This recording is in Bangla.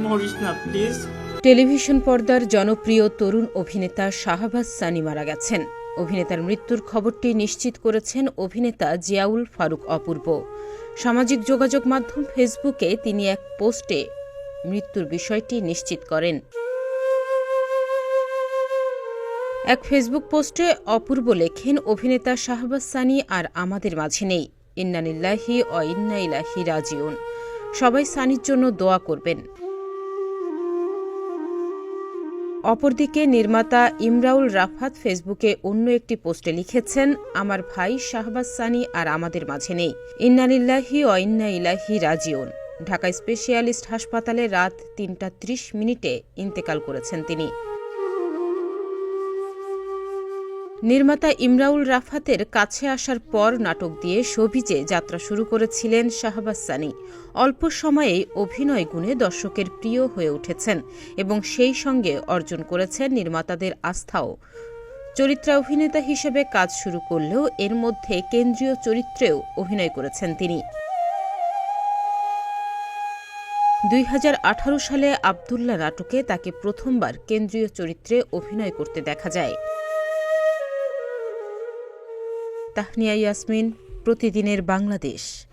মরিস না প্লিজ। টেলিভিশন পর্দার জনপ্রিয় তরুণ অভিনেতা শাহবাজ সানি মারা গেছেন। অভিনেতার মৃত্যুর খবরটি নিশ্চিত করেছেন অভিনেতা জিয়াউল ফারুক অপূর্ব। সামাজিক যোগাযোগ মাধ্যম ফেসবুকে তিনি এক পোস্টে মৃত্যুর বিষয়টি নিশ্চিত করেন। এক ফেসবুক পোস্টে অপূর্ব লেখেন, অভিনেতা শাহবাজ সানি আর আমাদের মাঝে নেই। ইন্না লিল্লাহি ওয়া ইন্না ইলাইহি রাজিউন। সবাই সানির জন্য দোয়া করবেন। অপরদিকে নির্মাতা ইমরাউল রাফাত ফেসবুকে অন্য একটি পোস্টে লিখেছেন, আমার ভাই শাহবাজ সানি আর আমাদের মাঝে নেই। ইন্না লিল্লাহি ওয়া ইন্না ইলাইহি রাজিউন। ঢাকা স্পেশালিস্ট হাসপাতালে রাত ৩টা ৩০ মিনিটে ইন্তেকাল করেছেন তিনি। নির্মাতা ইমরাউল রাফাতের কাছে আসার পর নাটক দিয়ে শোবিজে যাত্রা শুরু করেছিলেন শাহবাজ সানি। অল্প সময়েই অভিনয় গুণে দর্শকের প্রিয় হয়ে উঠেছেন এবং সেই সঙ্গে অর্জন করেছেন নির্মাতাদের আস্থাও। চরিত্রা অভিনেতা হিসেবে কাজ শুরু করলেও এর মধ্যে কেন্দ্রীয় চরিত্রেও অভিনয় করেছেন তিনি। ২০১৮ সালে আব্দুল্লাহ নাটকে তাকে প্রথমবার কেন্দ্রীয় চরিত্রে অভিনয় করতে দেখা যায়। তাহনিয়া ইয়াসমিন, প্রতিদিনের বাংলাদেশ।